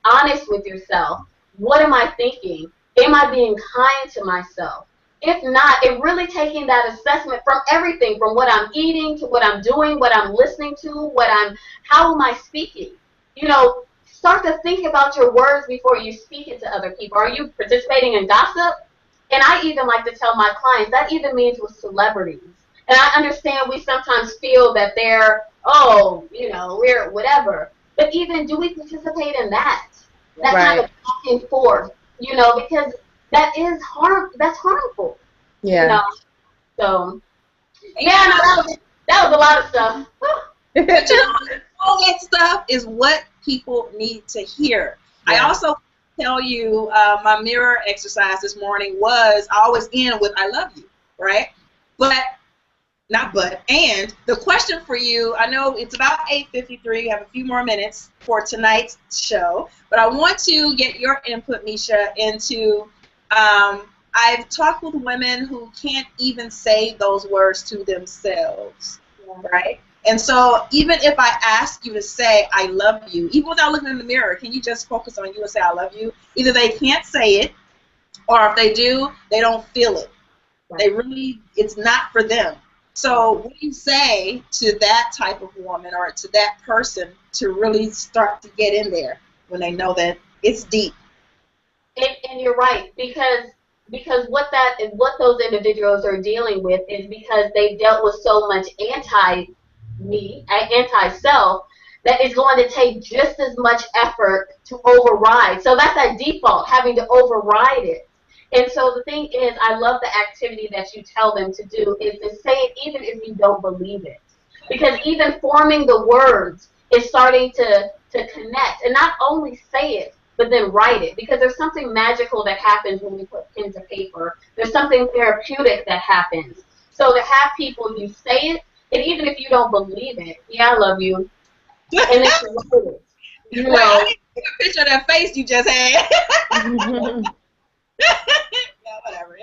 honest with yourself. What am I thinking? Am I being kind to myself? If not, it really taking that assessment from everything, from what I'm eating to what I'm doing, what I'm listening to, how am I speaking? You know, start to think about your words before you speak it to other people. Are you participating in gossip? And I even like to tell my clients that even means with celebrities. And I understand we sometimes feel that they're, oh, you know, we're whatever. But even do we participate in that? That kind Right. of back and forth, you know, because that's harmful, you Yeah. know. So yeah, no, that was a lot of stuff. But you know, all that stuff is what people need to hear. I Yeah. also tell you, my mirror exercise this morning was, I always end with "I love you," right? But not but and the question for you, I know it's about 8:53. You have a few more minutes for tonight's show, but I want to get your input, Misha, into. I've talked with women who can't even say those words to themselves, right? And so even if I ask you to say "I love you," even without looking in the mirror, can you just focus on you and say "I love you"? Either they can't say it, or if they do, they don't feel it. They really, it's not for them. So what do you say to that type of woman or to that person to really start to get in there when they know that it's deep? And you're right, because what those individuals are dealing with is because they dealt with so much anti-self, that it's going to take just as much effort to override. So that's that default, having to override it. And so the thing is, I love the activity that you tell them to do is to say it even if you don't believe it. Because even forming the words is starting to connect. And not only say it, but then write it. Because there's something magical that happens when we put pen to paper. There's something therapeutic that happens. So to have people, you say it, and even if you don't believe it, yeah, I love you, and then you write it. You Wait, I know, need to take a picture of that face you just had. Yeah, whatever.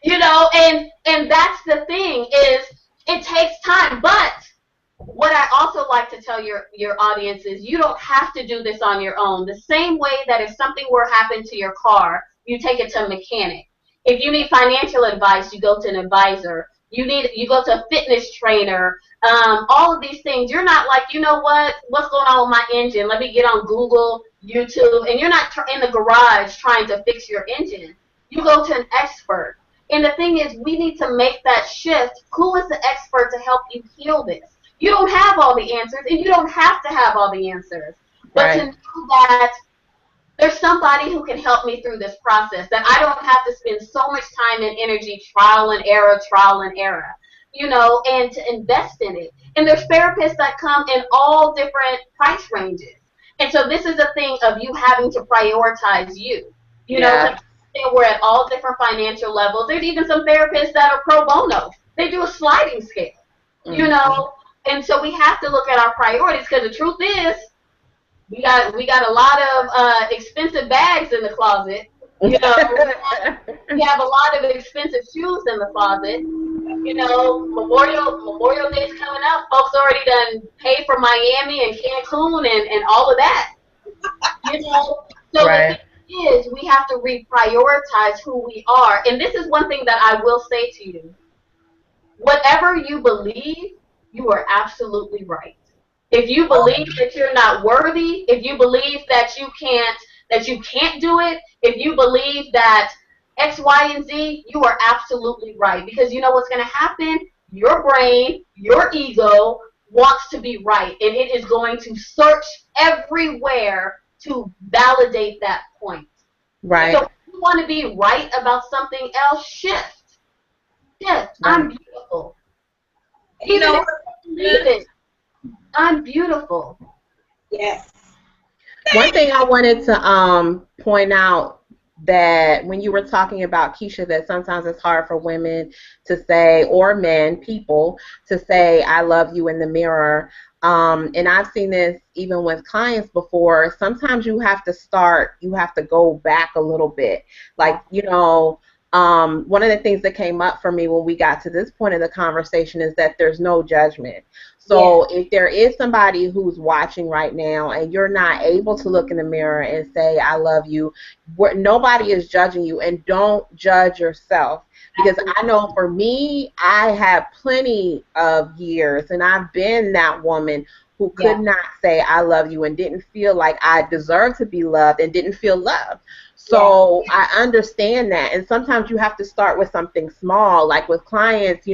you know, and that's the thing is it takes time. But what I also like to tell your audience is you don't have to do this on your own. The same way that if something were to happen to your car, you take it to a mechanic. If you need financial advice, you go to an advisor. You go to a fitness trainer. All of these things. You're not like, you know what's going on with my engine? Let me get on Google, YouTube, and you're not in the garage trying to fix your engine. You go to an expert. And the thing is, we need to make that shift. Who is the expert to help you heal this? You don't have all the answers, and you don't have to have all the answers. But to Right. know that there's somebody who can help me through this process, that I don't have to spend so much time and energy, trial and error, you know, and to invest in it. And there's therapists that come in all different price ranges. And so this is a thing of you having to prioritize you know, Yeah. to we're at all different financial levels. There's even some therapists that are pro bono. They do a sliding scale, you Mhm. know, and so we have to look at our priorities, because the truth is we got a lot of expensive bags in the closet. You know, we have a lot of expensive shoes in the closet. You know, Memorial Day's coming up. Folks already done paid for Miami and Cancun and all of that. You know, so the thing Right. is we have to reprioritize who we are. And this is one thing that I will say to you. Whatever you believe, you are absolutely right. If you believe that you're not worthy, if you believe that you can't do it, if you believe that X, Y, and Z, you are absolutely right. Because you know what's going to happen? Your brain, your ego wants to be right, and it is going to search everywhere to validate that point. Right. So if you want to be right about something else, shift. Right. I'm beautiful. You know, believe it. I'm beautiful. Yes. One thing I wanted to point out, that when you were talking about, Keisha, that sometimes it's hard for women to say, or men, people, to say, I love you in the mirror. And I've seen this even with clients before. Sometimes you have to go back a little bit. Like, one of the things that came up for me when we got to this point of the conversation is that there's no judgment. So if there is somebody who's watching right now and you're not able to look in the mirror and say, I love you, nobody is judging you, and don't judge yourself. Because I know for me, I have plenty of years, and I've been that woman who could not say I love you and didn't feel like I deserved to be loved and didn't feel loved. So I understand that. And sometimes you have to start with something small. Like with clients,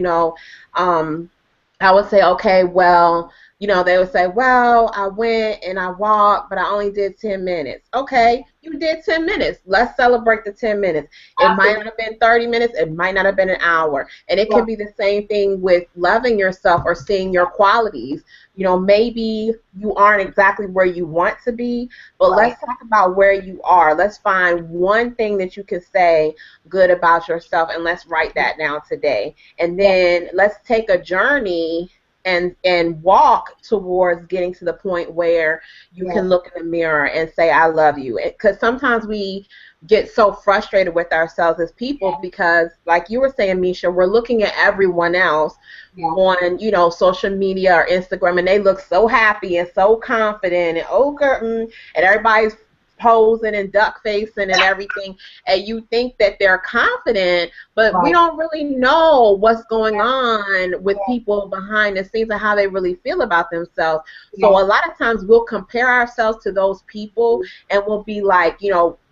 I would say, okay, well, they would say, well, I went and I walked, but I only did 10 minutes. Okay, you did 10 minutes. Let's celebrate the 10 minutes. It might not have been 30 minutes. It might not have been an hour. And it could be the same thing with loving yourself or seeing your qualities. Maybe you aren't exactly where you want to be, but let's talk about where you are. Let's find one thing that you can say good about yourself, and let's write that down today. And then let's take a journey and walk towards getting to the point where you can look in the mirror and say, I love you. Because sometimes we get so frustrated with ourselves as people because, like you were saying, Misha, we're looking at everyone else on, social media or Instagram, and they look so happy and so confident and everybody's posing and duck facing and everything, and you think that they're confident, but we don't really know what's going on with people behind the scenes and how they really feel about themselves. So a lot of times we'll compare ourselves to those people, and we'll be like,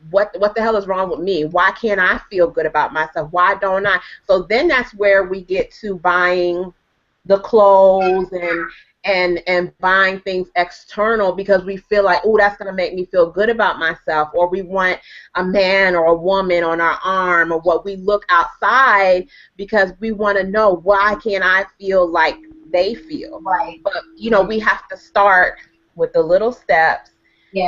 what the hell is wrong with me? Why can't I feel good about myself? Why don't I? So then that's where we get to buying the clothes and buying things external because we feel like, oh, that's going to make me feel good about myself, or we want a man or a woman on our arm, or what we look outside because we want to know, why can't I feel like they feel? But, we have to start with the little steps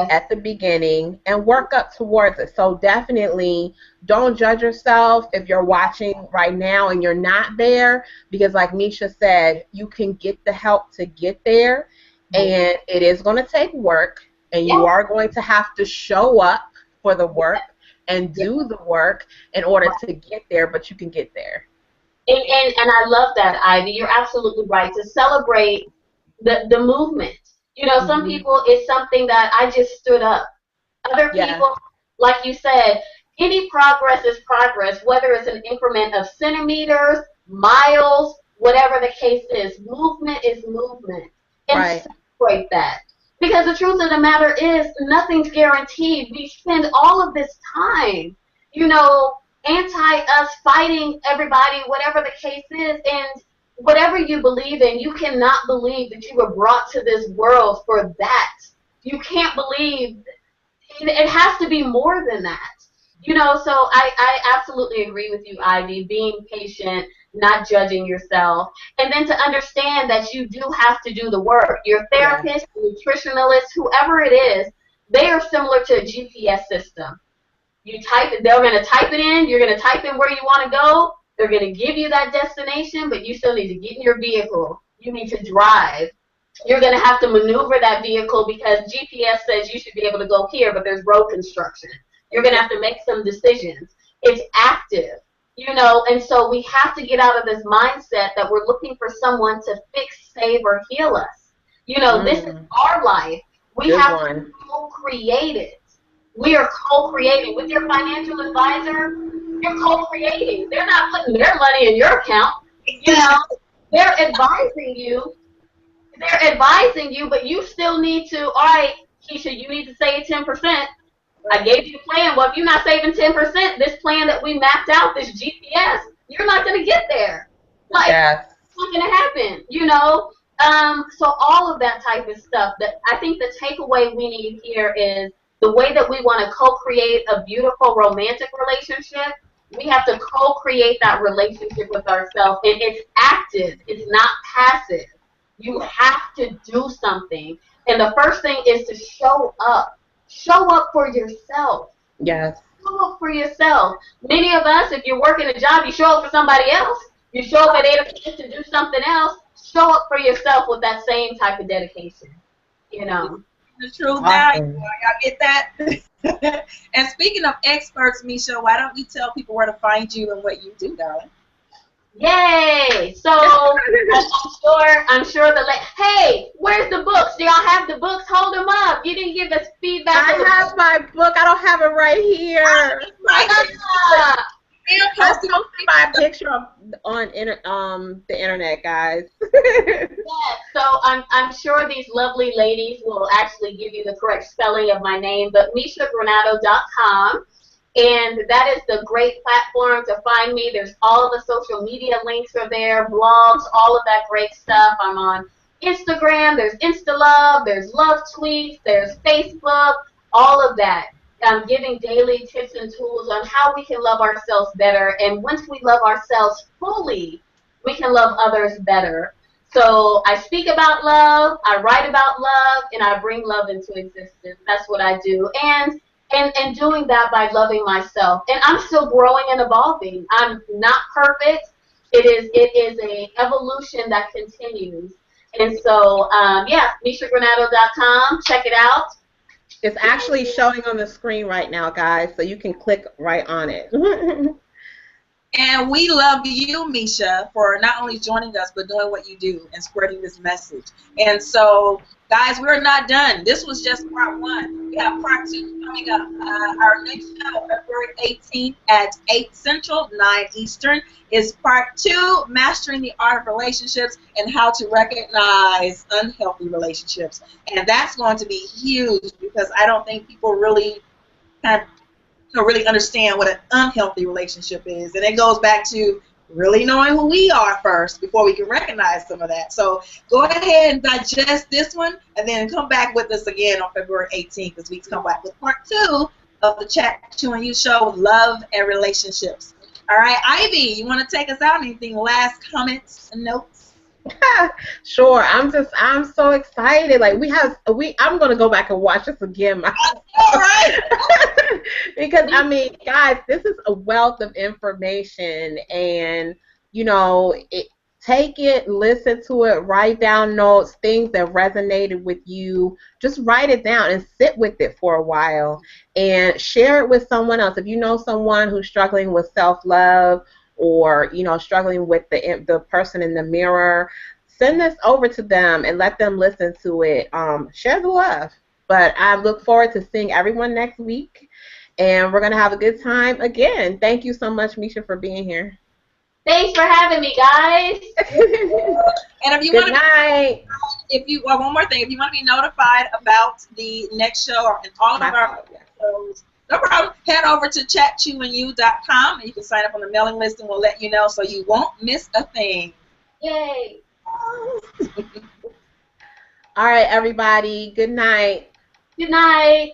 at the beginning and work up towards it. So definitely don't judge yourself if you're watching right now and you're not there, because like Misha said, you can get the help to get there, and it is going to take work, and you are going to have to show up for the work and do the work in order to get there, but you can get there. And I love that, Ivy. You're absolutely right. To celebrate the movement. Some people, it's something that I just stood up. Other people, like you said, any progress is progress, whether it's an increment of centimeters, miles, whatever the case is. Movement is movement. And celebrate that. Because the truth of the matter is, nothing's guaranteed. We spend all of this time, anti-us, fighting everybody, whatever the case is, and whatever you believe in, you cannot believe that you were brought to this world for that. You can't believe, it has to be more than that. So I absolutely agree with you, Ivy, being patient, not judging yourself, and then to understand that you do have to do the work. Your therapist, nutritionalist, whoever it is, they are similar to a GPS system. You type it, they're going to type it in, you're going to type in where you want to go, they're going to give you that destination, but you still need to get in your vehicle. You need to drive. You're going to have to maneuver that vehicle because GPS says you should be able to go here, but there's road construction. You're going to have to make some decisions. It's active, and so we have to get out of this mindset that we're looking for someone to fix, save, or heal us. This is our life. We have to co-create it. We are co-creating with your financial advisor. You're co-creating. They're not putting their money in your account. You know, they're advising you. They're advising you, but you still need to. All right, Keisha, you need to save 10%. I gave you a plan. Well, if you're not saving 10%, this plan that we mapped out, this GPS, you're not going to get there. Like, Yes. it's not going to happen, you know? So all of that type of stuff, that I think the takeaway we need here is the way that we want to co-create a beautiful romantic relationship, we have to co-create that relationship with ourselves. And it's active. It's not passive. You have to do something. And the first thing is to show up. Show up for yourself. Yes. Show up for yourself. Many of us, if you're working a job, you show up for somebody else. You show up at 8 o'clock to do something else. Show up for yourself with that same type of dedication. You know. The truth Awesome. now, y'all get that? And speaking of experts, Misha, why don't you tell people where to find you and what you do, darling? Yay! So I'm sure hey, where's the books? Do y'all have the books? Hold them up. You didn't give us feedback. I have my book. I don't have it right here. Ah, I posted my picture on the internet, guys. yes. So I'm sure these lovely ladies will actually give you the correct spelling of my name, but MishaGranado.com. And that is the great platform to find me. There's all of the social media links are there, blogs, all of that great stuff. I'm on Instagram. There's InstaLove. There's Love Tweets. There's Facebook. All of that. I'm giving daily tips and tools on how we can love ourselves better. And once we love ourselves fully, we can love others better. So I speak about love, I write about love, and I bring love into existence. That's what I do. And doing that by loving myself. And I'm still growing and evolving. I'm not perfect. It is a evolution that continues. And so, MishaGranado.com. Check it out. It's actually showing on the screen right now, guys, so you can click right on it. And we love you, Misha, for not only joining us, but doing what you do and spreading this message. And so, guys, we're not done. This was just part 1. We have part 2 coming up. Our next show, February 18th at 8 Central, 9 Eastern, is part 2, Mastering the Art of Relationships and How to Recognize Unhealthy Relationships. And that's going to be huge because I don't think people really kind of really understand what an unhealthy relationship is. And it goes back to really knowing who we are first before we can recognize some of that. So go ahead and digest this one and then come back with us again on February 18th as we come back with part 2 of the Chat to and You show, Love and Relationships. All right, Ivy, you want to take us out? Anything last comments and notes? Sure. I'm so excited. Like I'm gonna go back and watch this again. All right. Because I mean, guys, this is a wealth of information, and take it, listen to it, write down notes, things that resonated with you. Just write it down and sit with it for a while, and share it with someone else. If you know someone who's struggling with self-love, or struggling with the person in the mirror, send this over to them and let them listen to it. Share the love. But I look forward to seeing everyone next week, and we're gonna have a good time again. Thank you so much, Misha, for being here. Thanks for having me, guys. And if you Good night. One more thing, if you want to be notified about the next show and all of our episodes, no problem. Head over to chatchewingyou.com and you can sign up on the mailing list and we'll let you know so you won't miss a thing. Yay. All right, everybody. Good night. Good night.